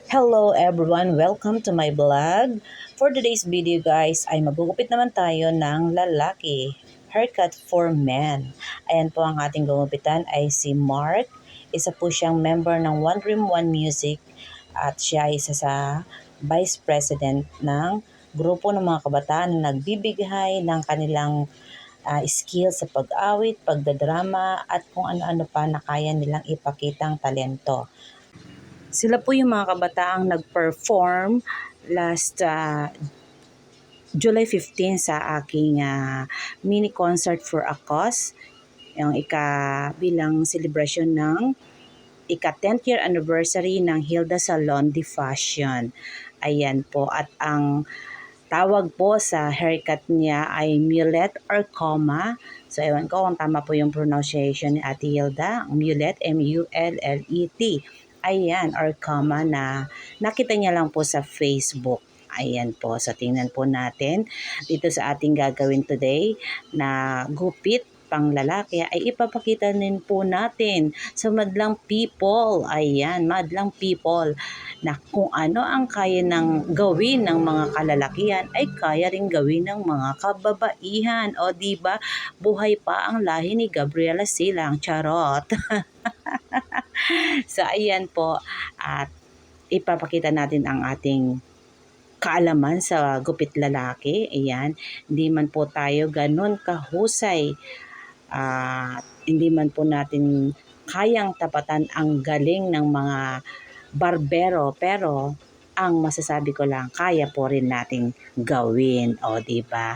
Hello everyone, welcome to my vlog. For today's video guys ay magugupit naman tayo ng lalaki. Haircut for men. Ayan po ang ating gugupitan ay si Mark. Isa po siyang member ng One Dream One Music at siya ay isa sa Vice President ng grupo ng mga kabataan na nagbibigay ng kanilang skill sa pag-awit, pagdadrama at kung ano-ano pa na kaya nilang ipakitang talento. Sila po yung mga kabataang nag-perform last July 15 sa aking mini concert for a cause, yung bilang celebration ng ika-10th year anniversary ng Hilda Salon de Fashion. Ayan po, at ang tawag po sa haircut niya ay mullet or comma. So, ewan ko kung tama po yung pronunciation ni Ate Hilda. Mullet, M-U-L-L-E-T. Ayan, or comma na nakita niya lang po sa Facebook. Ayan po. So, tingnan po natin dito sa ating gagawin today na gupit pang lalaki ay ipapakita din po natin sa madlang people. Ayan, madlang people na kung ano ang kaya ng gawin ng mga kalalakihan ay kaya ring gawin ng mga kababaihan. O di ba? Buhay pa ang lahi ni Gabriela Silang. Charot. So ayan po, at ipapakita natin ang ating kaalaman sa gupit lalaki. Ayan, hindi man po tayo ganun kahusay hindi man po natin kayang tapatan ang galing ng mga barbero, pero ang masasabi ko lang, kaya po rin nating gawin, o di ba?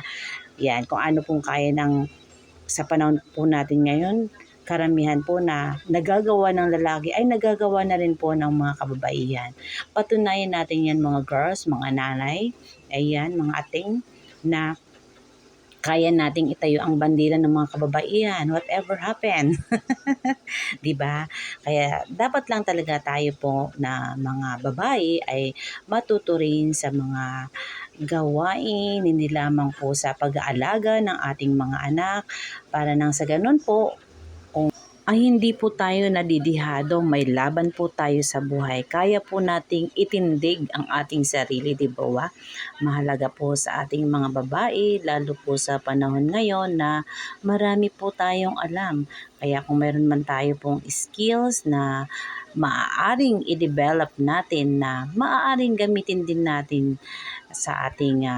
Yan, kung ano pong kaya ng sa panahon po natin ngayon, karamihan po na nagagawa ng lalaki ay nagagawa na rin po ng mga kababaihan. Patunayan natin yan mga girls, mga nanay, ayan, mga ating na kaya nating itayo ang bandila ng mga kababaihan, whatever happen. 'Di ba? Kaya dapat lang talaga tayo po na mga babae ay matuto rin sa mga gawain, hindi lamang po sa pag-aalaga ng ating mga anak, para nang sa ganun po ay hindi po tayo nadidihado, may laban po tayo sa buhay. Kaya po nating itindig ang ating sarili, di ba? Mahalaga po sa ating mga babae, lalo po sa panahon ngayon na marami po tayong alam. Kaya kung meron man tayo pong skills na maaaring i-develop natin, na maaaring gamitin din natin sa ating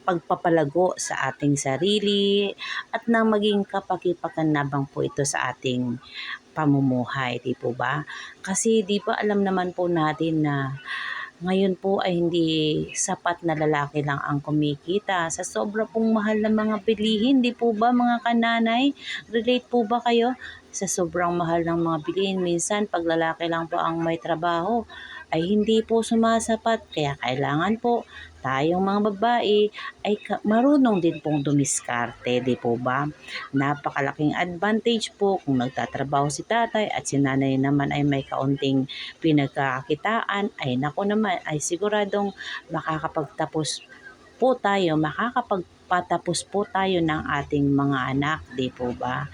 pagpapalago sa ating sarili at nang maging kapaki-pakinabang po ito sa ating pamumuhay, di po ba? Kasi di ba alam naman po natin na ngayon po ay hindi sapat na lalaki lang ang kumikita sa sobra pong mahal na mga bilihin, di po ba mga kananay? Relate po ba kayo? Sa sobrang mahal ng mga bilihin, minsan pag lalaki lang po ang may trabaho ay hindi po sumasapat, kaya kailangan po tayong mga babae ay marunong din pong dumiskarte, di po ba? Napakalaking advantage po kung nagtatrabaho si tatay at si nanay naman ay may kaunting pinagkakakitaan, ay naku naman, ay siguradong makakapagpatapos po tayo ng ating mga anak, di po ba?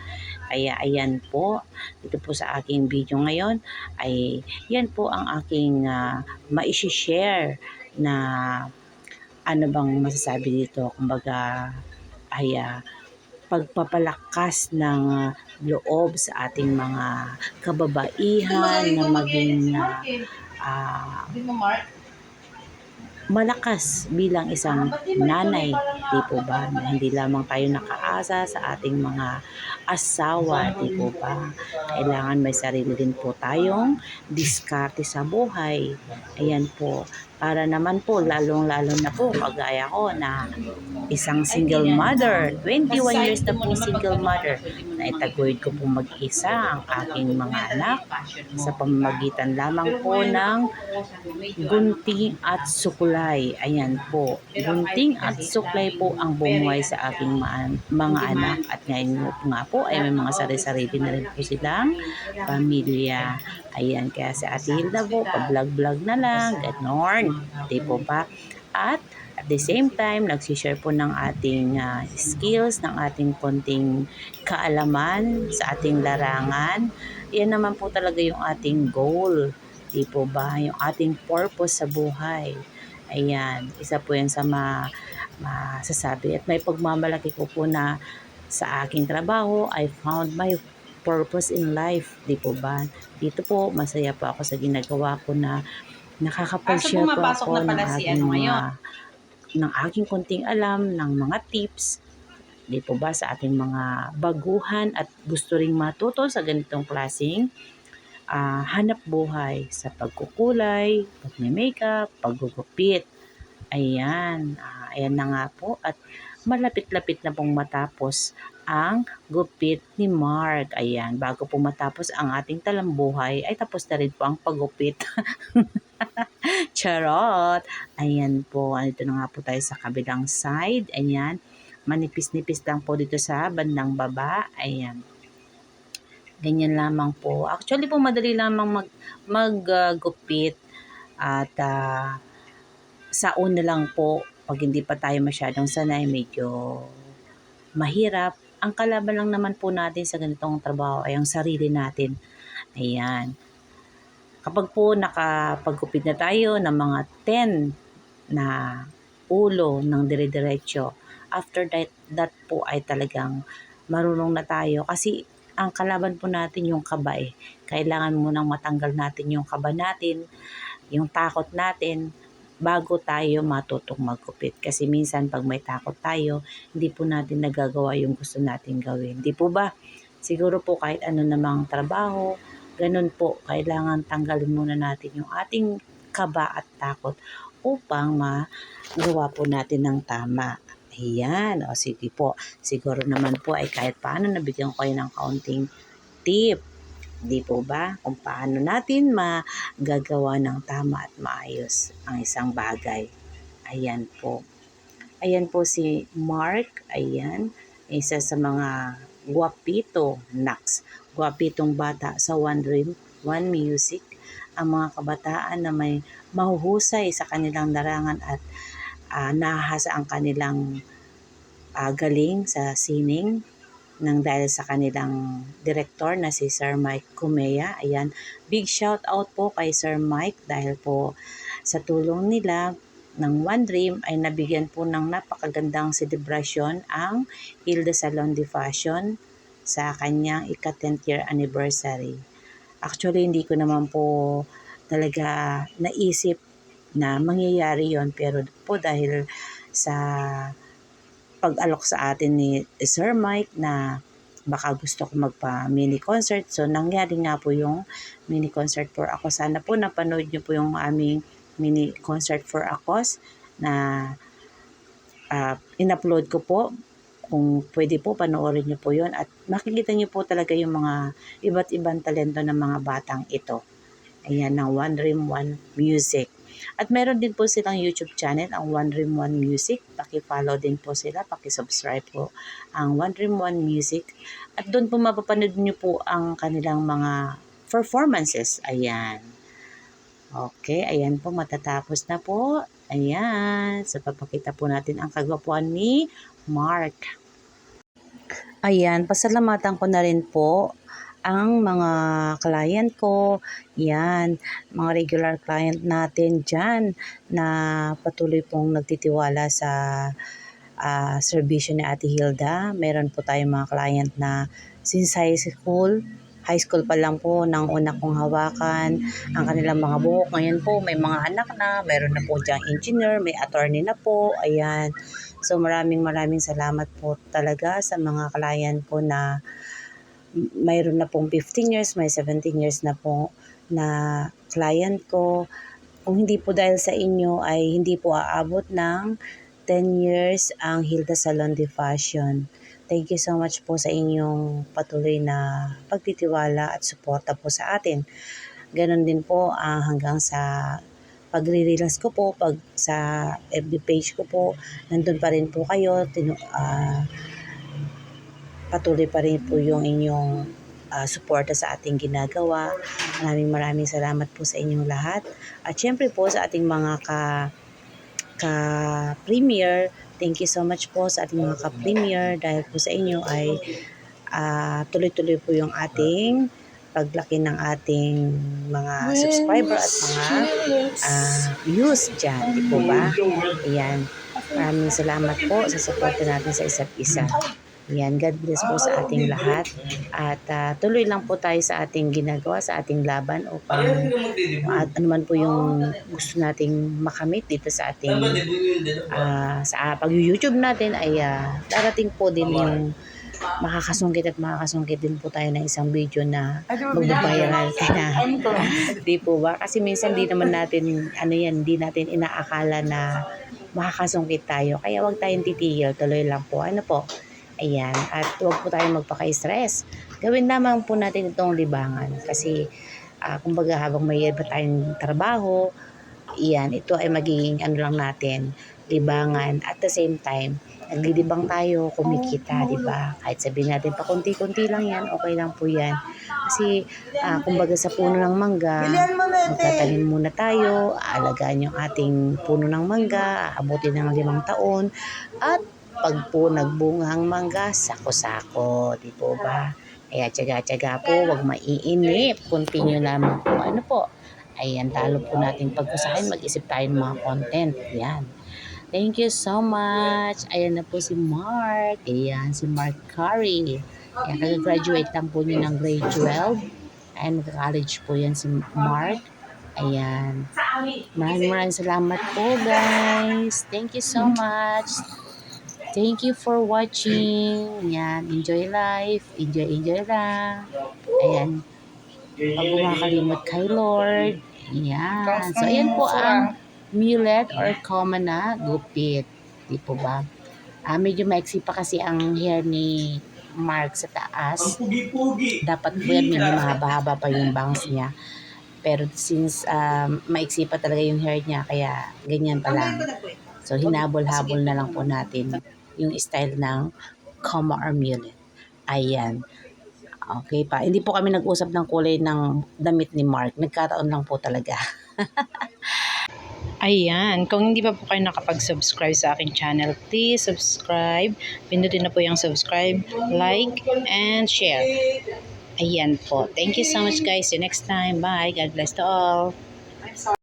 Kaya ayan po, dito po sa aking video ngayon ay yan po ang aking maishishare na ano bang masasabi dito, kumbaga ay pagpapalakas ng loob sa ating mga kababaihan na maging malakas bilang isang nanay, di po ba? Na hindi lamang tayo nakaasa sa ating mga asawa, di po ba? Kailangan may sarili din po tayong diskarte sa buhay. Ayan po. Para naman po, lalong-lalo na po, kagaya ko na isang single mother, 21 years na po single mother, na itaguyod ko po mag-isa ang aking mga anak sa pamamagitan lamang po ng gunting at suklay. Ayan po, gunting at suklay po ang bumuhay sa aking mga anak, at ngayon nga po ay may mga sarili-sarili na rin po silang pamilya. Ayan, kaya sa Ate Hilda po, pa-vlog-vlog na lang, ganon, di po ba? At the same time, nagsishare po ng ating skills, ng ating konting kaalaman sa ating larangan. Yan naman po talaga yung ating goal, Di po ba? Yung ating purpose sa buhay. Ayan, isa po yan sa masasabi. At may pagmamalaki ko po na sa aking trabaho, I found my purpose in life. Di po ba? Dito po, masaya po ako sa ginagawa ko na nakakapag-share po pumapasok ako na ng pala si aking ano ngayon. ng aking konting alam, ng mga tips, di po ba, sa ating mga baguhan at gusto ring matuto sa ganitong klaseng hanap buhay sa pagkukulay, pagme-makeup, paggugupit. Ayan, ayan na nga po at malapit-lapit na pong matapos ang gupit ni Mark. Ayan, bago po matapos ang ating talambuhay ay tapos na rin po ang paggupit. Charot! Ayan po, andito na nga po tayo sa kabilang side. Ayan, manipis-nipis lang po dito sa bandang baba. Ayan. Ganyan lamang po. Actually po, madali lamang maggupit at sa una lang po, pag hindi pa tayo masyadong sanay, medyo mahirap. Ang kalaban lang naman po natin sa ganitong trabaho ay ang sarili natin. Ayan. Kapag po nakapagkupit na tayo ng mga 10 na ulo ng dire-diretso, after that po ay talagang marunong na tayo kasi ang kalaban po natin yung kaba eh. Kailangan munang matanggal natin yung kaba natin, yung takot natin bago tayo matutong magkupit. Kasi minsan pag may takot tayo, hindi po natin nagagawa yung gusto natin gawin. Di po ba? Siguro po kahit ano namang trabaho, ganun po, kailangan tanggalin muna natin yung ating kaba at takot upang magawa po natin ng tama. Ayan, o sige po. Siguro naman po ay kahit paano nabigyan ko kayo ng kaunting tip. Di po ba? Kung paano natin magagawa ng tama at maayos ang isang bagay. Ayan po. Ayan po si Mark. Ayan. Isa sa mga guwapito, Nax. Guwapitong bata sa One Dream, One Music. Ang mga kabataan na may mahuhusay sa kanilang larangan at nahasa ang kanilang galing sa sining nang dahil sa kanilang director na si Sir Mike Cumea. Ayan, big shout out po kay Sir Mike dahil po sa tulong nila ng One Dream ay nabigyan po ng napakagandang selebrasyon ang Hilda Salon de Fashion sa kanyang ika-10th year anniversary. Actually, hindi ko naman po talaga naisip na mangyayari yon pero po dahil sa pag-alok sa atin ni Sir Mike na baka gusto ko magpa-mini concert. So, nangyari nga po yung mini concert for ako. Sana po napanood niyo po yung aming mini concert for Akos na in-upload ko po. Kung pwede po, panoorin niyo po yun. At makikita niyo po talaga yung mga iba't ibang talento ng mga batang ito. Ayan, ng One Dream One Music. At meron din po silang YouTube channel, ang One Dream One Music. Paki-follow din po sila, paki-subscribe po ang One Dream One Music. At doon po mapapanood niyo po ang kanilang mga performances. Ayan. Okay, ayan po, matatapos na po. Ayan, so papakita po natin ang kagwapuan ni Mark. Ayan, pasalamatan ko na rin po ang mga client ko, yan, mga regular client natin dyan na patuloy pong nagtitiwala sa serbisyo ni Ate Hilda. Meron po tayong mga client na since high school pa lang po nang una kong hawakan ang kanilang mga buhok. Ngayon po may mga anak na, meron na po diyang engineer, may attorney na po, ayan. So maraming salamat po talaga sa mga client ko na mayroon na pong 15 years, may 17 years na po na client ko. Kung hindi po dahil sa inyo ay hindi po aabot ng 10 years ang Hilda Salon de Fashion. Thank you so much po sa inyong patuloy na pagtitiwala at suporta po sa atin. Ganon din po hanggang sa pagre-reels ko po, pag sa FB page ko po, nandun pa rin po kayo, patuloy pa rin po yung inyong suporta sa ating ginagawa. Maraming salamat po sa inyong lahat. At syempre po sa ating mga ka-premier, thank you so much po sa ating mga ka-premier dahil po sa inyo ay tuloy-tuloy po yung ating paglaki ng ating mga subscriber at mga views dyan, di po ba? Ayan. Maraming salamat po sa suporta natin sa isa't isa. Ayan, God bless po sa ating lahat. At tuloy lang po tayo sa ating ginagawa, sa ating laban upang at ano man po yung gusto nating makamit dito sa ating sa pag-YouTube natin ay darating po din yung makakasungkit din po tayo ng isang video na magbabiral kaya di po ba? Kasi minsan di naman natin di natin inaakala na makakasungkit tayo. Kaya wag tayong titigil, tuloy lang po. Ano po? Ayan, at huwag po tayong magpaka-stress. Gawin naman po natin itong libangan kasi kumbaga habang may iba tayong trabaho, iyan, ito ay magiging lang natin, libangan. At the same time, naglilibang tayo, kumikita, di ba? Kahit sabihin natin pa konti-konti lang yan, okay lang po yan. Kasi kumbaga sa puno ng mangga, magtatanim muna tayo, aalagaan yung ating puno ng mangga, aabutin ng 5 taon, at pag po nagbunga ang mangga, sako-sako, di po ba? Kaya tiyaga-tiyaga po, wag maiinip. Continue naman po. Ano po? Ayan, talo po natin pagkusahin. Mag-isip tayo ng mga content. Ayan. Thank you so much. Ayan na po si Mark. Ayan, si Mark Curry. Ayan, kag-graduate lang po niya ng grade 12. Ayan, college po yan si Mark. Ayan. Maraming salamat po, guys. Thank you so much. Thank you for watching. Ayan, enjoy life. Enjoy lang. Ayan. Pag kumakalimot kay Lord. Ayan. So, ayan po ang mullet or common na gupit. Di po ba? Medyo maiksi pa kasi ang hair ni Mark sa taas. Dapat po yan, medyo mahaba-haba pa yung bangs niya. Pero since maiksi pa talaga yung hair niya, kaya ganyan pa lang. So, hinabol-habol na lang po natin yung style ng comma or mullet. Ayan. Okay pa. Hindi po kami nag-usap ng kulay ng damit ni Mark. Nagkataon lang po talaga. Ayan. Kung hindi pa po kayo nakapag-subscribe sa aking channel, please subscribe. Pindutin na po yung subscribe, like, and share. Ayan po. Thank you so much guys. See you next time. Bye. God bless to all.